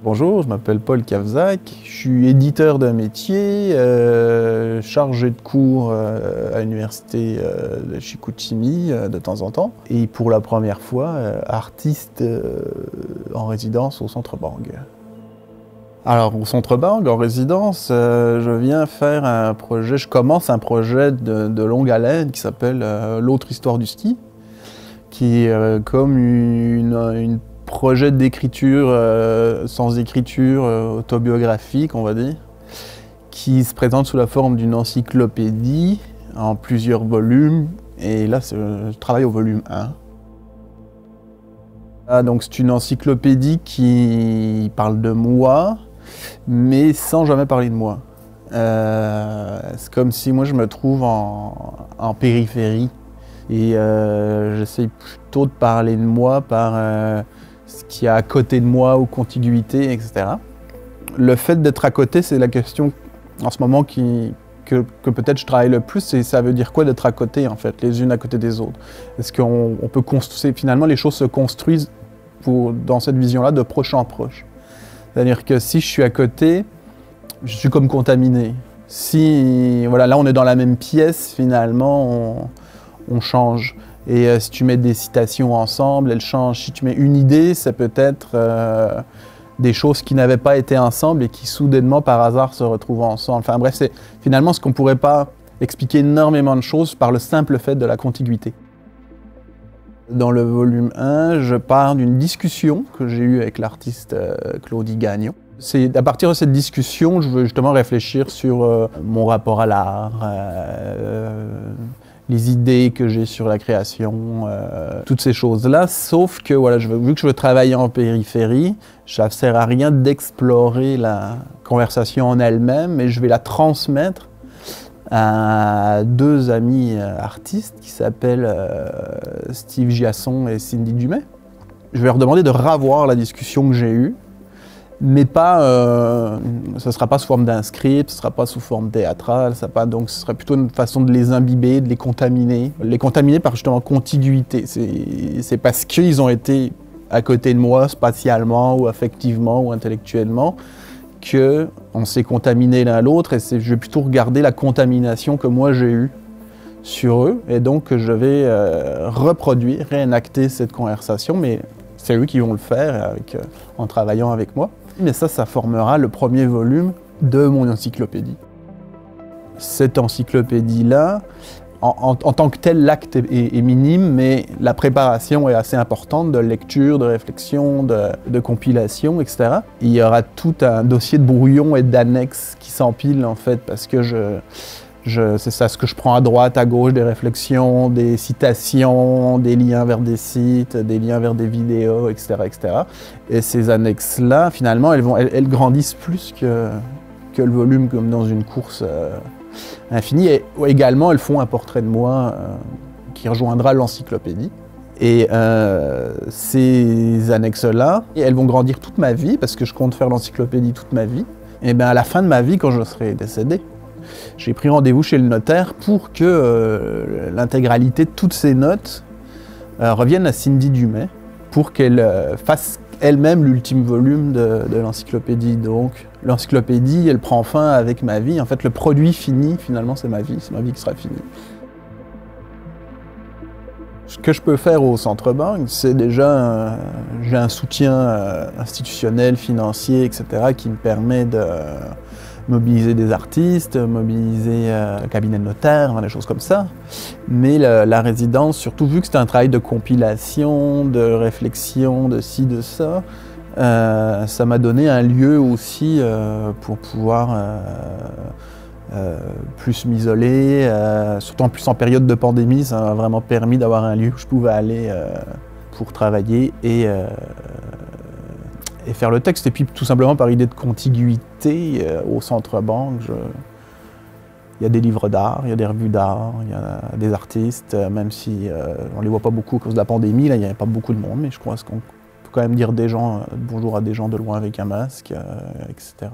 Bonjour, je m'appelle Paul Cavzac, je suis éditeur de métier, chargé de cours à l'université de Chicoutimi de temps en temps, et pour la première fois, artiste en résidence au Centre Bang. Alors au Centre Bang, en résidence, je viens faire un projet, je commence un projet de longue haleine qui s'appelle L'autre histoire du ski, qui est comme une projet d'écriture sans écriture autobiographique, on va dire, qui se présente sous la forme d'une encyclopédie en plusieurs volumes. Et là, je travaille au volume 1. Donc c'est une encyclopédie qui parle de moi, mais sans jamais parler de moi. C'est comme si moi je me trouve en périphérie. Et j'essaye plutôt de parler de moi par ce qu'il y a à côté de moi, aux contiguïtés, etc. Le fait d'être à côté, c'est la question en ce moment que peut-être je travaille le plus, et ça veut dire quoi d'être à côté, en fait, les unes à côté des autres? Est-ce qu'on peut construire, finalement les choses se construisent dans cette vision-là de proche en proche. C'est-à-dire que si je suis à côté, je suis comme contaminé. Si, voilà, là on est dans la même pièce, finalement, on change. Et si tu mets des citations ensemble, elles changent. Si tu mets une idée, ça peut être des choses qui n'avaient pas été ensemble et qui soudainement, par hasard, se retrouvent ensemble. Enfin bref, c'est finalement ce qu'on ne pourrait pas expliquer énormément de choses par le simple fait de la contiguïté. Dans le volume 1, je pars d'une discussion que j'ai eue avec l'artiste Claudie Gagnon. C'est à partir de cette discussion, je veux justement réfléchir sur mon rapport à l'art, les idées que j'ai sur la création, toutes ces choses-là, sauf que voilà, vu que je veux travailler en périphérie, ça ne sert à rien d'explorer la conversation en elle-même, mais je vais la transmettre à deux amis artistes qui s'appellent Steve Giasson et Cindy Dumais. Je vais leur demander de revoir la discussion que j'ai eue, mais pas, ce ne sera pas sous forme d'un script, ce ne sera pas sous forme théâtrale, donc ce sera plutôt une façon de les imbiber, de les contaminer par justement contiguïté. C'est parce qu'ils ont été à côté de moi spatialement ou affectivement ou intellectuellement qu'on s'est contaminé l'un l'autre, et je vais plutôt regarder la contamination que moi j'ai eue sur eux, et donc je vais reproduire, réenacter cette conversation, mais c'est eux qui vont le faire en travaillant avec moi. Mais ça formera le premier volume de mon encyclopédie. Cette encyclopédie-là, en tant que tel, l'acte est minime, mais la préparation est assez importante de lecture, de réflexion, de compilation, etc. Il y aura tout un dossier de brouillon et d'annexes qui s'empilent, en fait, parce que c'est ça, ce que je prends à droite, à gauche, des réflexions, des citations, des liens vers des sites, des liens vers des vidéos, etc. etc. Et ces annexes-là, finalement, elles grandissent plus que le volume, comme dans une course infinie. Et également, elles font un portrait de moi qui rejoindra l'encyclopédie. Et ces annexes-là, elles vont grandir toute ma vie, parce que je compte faire l'encyclopédie toute ma vie. Et bien à la fin de ma vie, quand je serai décédé, j'ai pris rendez-vous chez le notaire pour que l'intégralité de toutes ces notes revienne à Cindy Dumais, pour qu'elle fasse elle-même l'ultime volume de l'encyclopédie. Donc l'encyclopédie, elle prend fin avec ma vie. En fait, le produit fini, finalement, c'est ma vie qui sera finie. Ce que je peux faire au Centre Bang, c'est déjà, j'ai un soutien institutionnel, financier, etc., qui me permet de mobiliser des artistes, mobiliser un cabinet de notaire, des choses comme ça. Mais la résidence, surtout vu que c'est un travail de compilation, de réflexion, de ci, de ça, ça m'a donné un lieu aussi pour pouvoir plus m'isoler, surtout en plus en période de pandémie, ça m'a vraiment permis d'avoir un lieu où je pouvais aller pour travailler et faire le texte. Et puis tout simplement par idée de contiguïté au Centre Bang, il y a des livres d'art, il y a des revues d'art, il y a des artistes, même si on ne les voit pas beaucoup à cause de la pandémie, là il n'y avait pas beaucoup de monde, mais je crois qu'on peut quand même dire bonjour à des gens de loin avec un masque, etc.